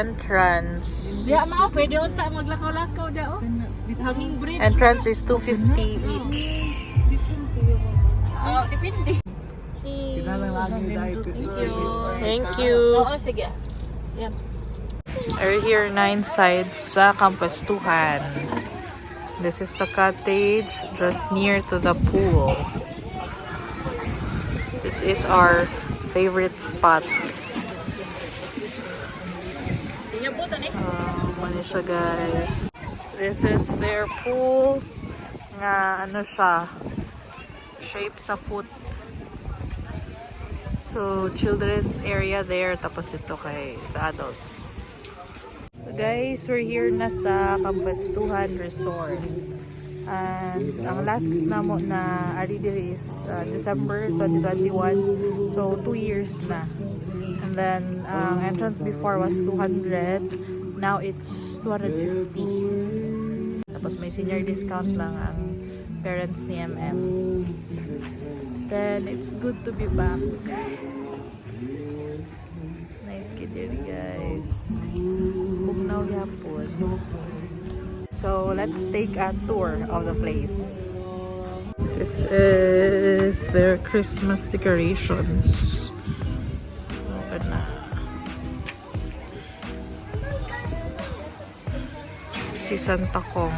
entrance. Diya mao pwede unta maglakaw-lakaw daw. Hanging bridge. Entrance is 250 each. Depende. Thank you. Oo, sige. Yeah. We're here 9 sides sa Campuestuhan. This is the cottage just near to the pool. This is our favorite spot. Ano siya guys? This is their pool. Nga ano siya? Shape sa foot. So children's area there. Tapos dito kay sa adults. So guys, we're here na sa Campuestuhan Resort. And ang last na mo na ari diri is December 2021. So 2 years na. And then entrance before was 200. Now it's 250. Tapos may senior discount lang ang parents ni MM. Then it's good to be back. Nice kid here guys. Bugnaw yapon. So let's take a tour of the place. This is their Christmas decorations. Open na. Si Santa Kong.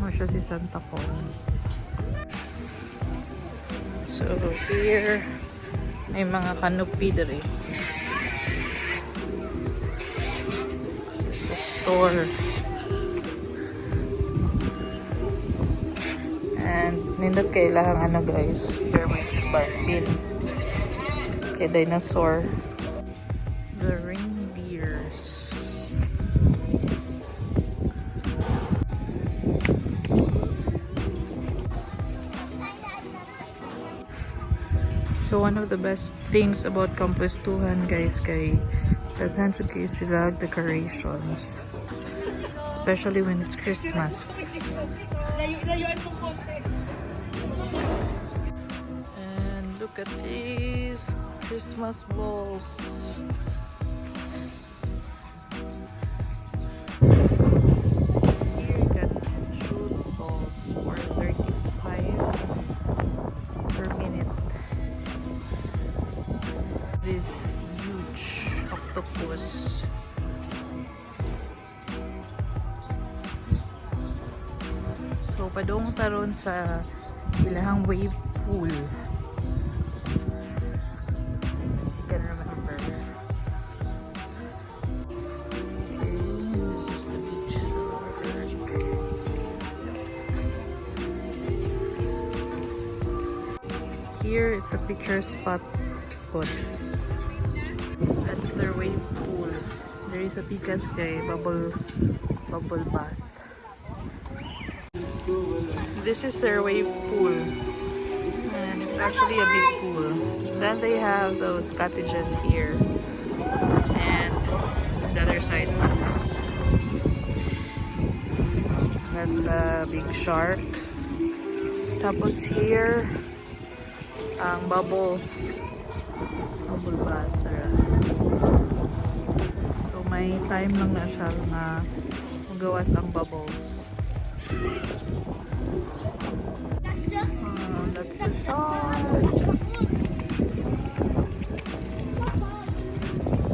Ano siya si Santa Kong? So here may mga canopy diri. This is a store. And nindot kailangan ano guys, garbage bin kay dinosaur. The reindeers. So one of the best things about Campuestuhan guys kay daghan sa kay sila decorations, especially when it's Christmas. And look at these Christmas balls. Here you can shoot balls for 35 per minute. This huge octopus. So padong taron sa ilahang wave pool. As you can remember. Okay, this is the beach. Here it's a picture spot. That's their wave pool. There is a pikas kay bubble bath. This is their wave pool, and it's actually a big pool. Then they have those cottages here, and the other side. That's the big shark. Tapos here, ang bubble bath. So may time lang na siya na magawas ang bubbles. That's the shark.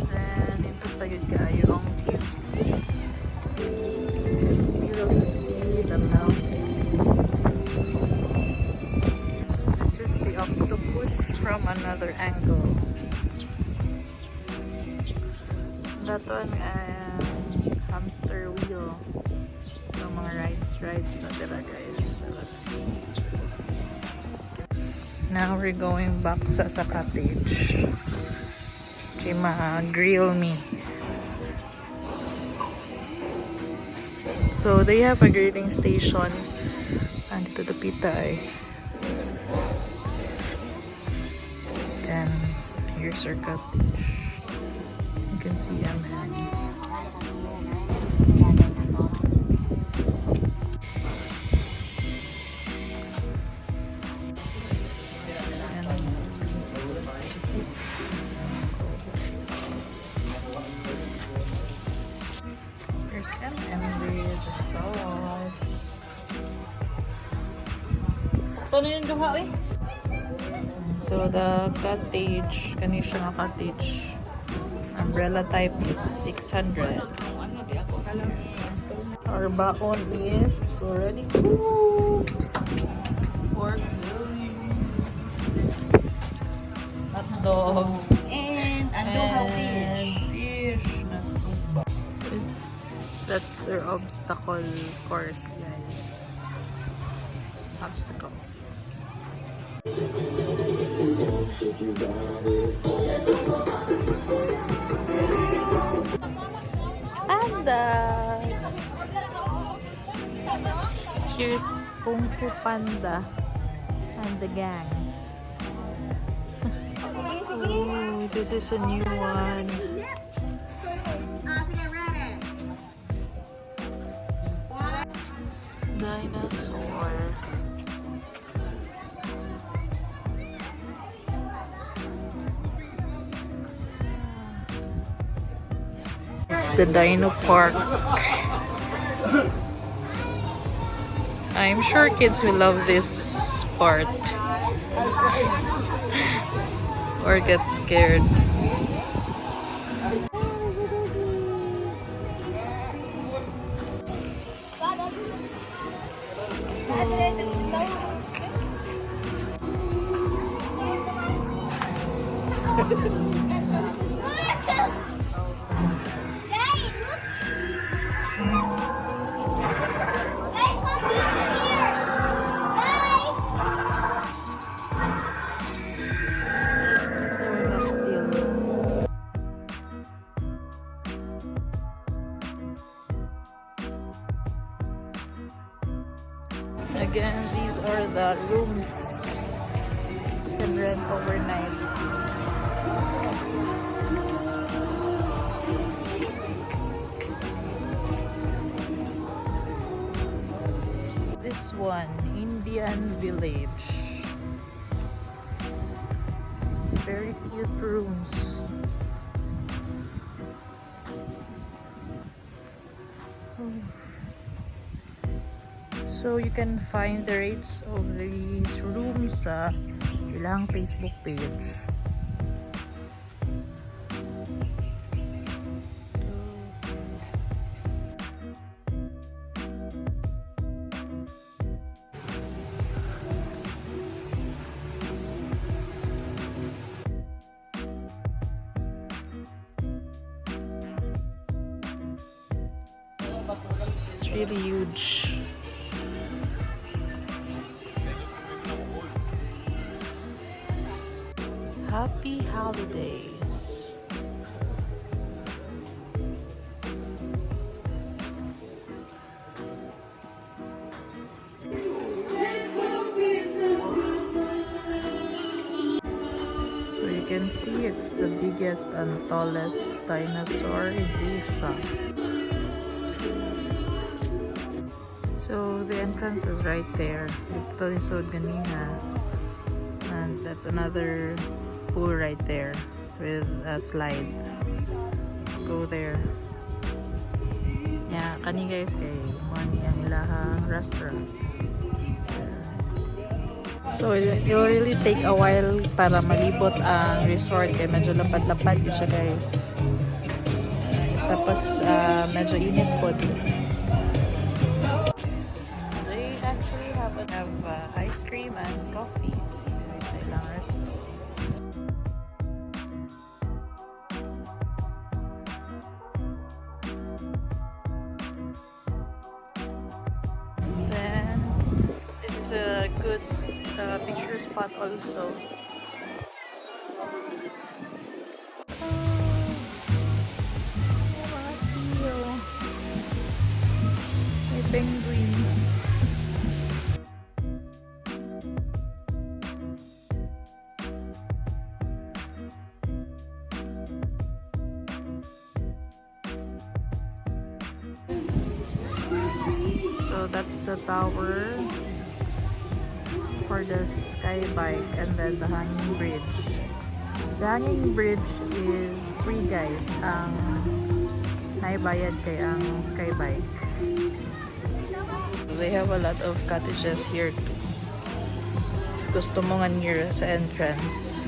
Then ito tayo kayo ang view. You really see the mountains. So this is the octopus from another angle. That one hamster wheel. So mga rides na dira guys. Now we're going back sa cottage. Okay, ma-grill me. So they have a grilling station. Andito the pita eh. Then here's our cottage. You can see a man. and with the sauce. Ito na yung duha eh. So the cottage, kani siya nga cottage. Umbrella type is 600. Our baon is already cooked. Pork belly. Hotdog. And adobo fish. Na suba. That's their obstacle course, guys. Obstacle. Pandas! Cheers, Kung Fu Panda and the gang. Ooh, this is a new one. Dinosaur. It's the Dino Park. I'm sure kids will love this part or get scared. Again, these are the rooms you can rent overnight. This one, Indian Village. Very cute rooms. So you can find the rates of these rooms sa ilang Facebook page. It's really huge. Happy holidays. So you can see it's the biggest and tallest dinosaur in Asia. So the entrance is right there. Ito lisod ganina. And that's another pool right there with a slide. Go there. Yeah, kani guys kay money ang ilahang restaurant. So it will really take a while para malibot ang resort kay medyo lapad-lapad siya guys. Tapos medyo init po. They actually have ice cream and coffee sa ilang resto. Then this is a good picture spot also. May penguin. So that's the tower for the sky bike and then the hanging bridge. The hanging bridge is free guys. Ang Ay bayad kay ang skybike. They have a lot of cottages here too. If gusto mo nga near sa entrance.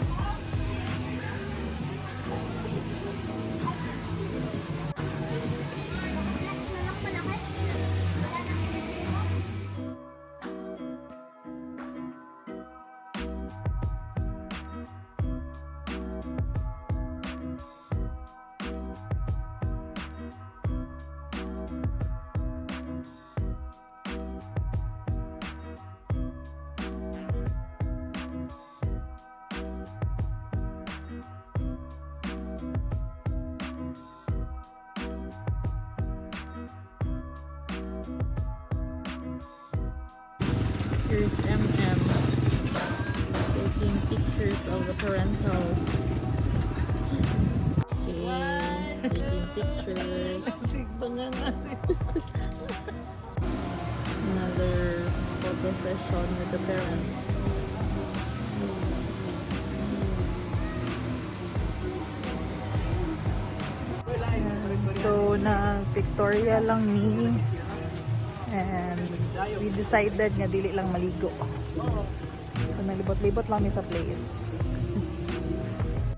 Here's MM taking pictures of the parentals. Okay, taking pictures. Another photo session with the parents. So, na-pictorial lang ni and we decided nga dili lang maligo. So nalibot-libot lang mi sa place.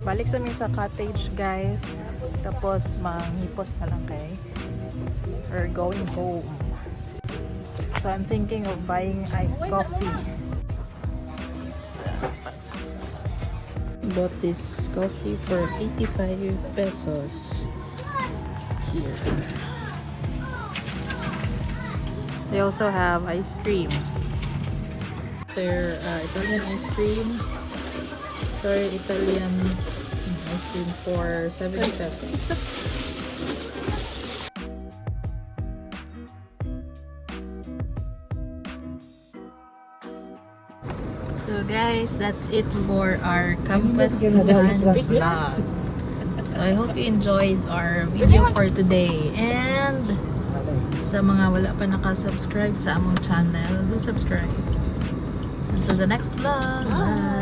Balik sa mi sa cottage guys. Tapos manghipos na lang kay we're going home. So I'm thinking of buying iced coffee. Bought this coffee for 85 pesos here. They also have ice cream. Their Italian ice cream. Sorry, Italian ice cream for 70 pesos. So guys, that's it for our Campuestuhan vlog. So I hope you enjoyed our video for today. And sa mga wala pa nakasubscribe sa among channel, do subscribe. Until the next vlog. Bye!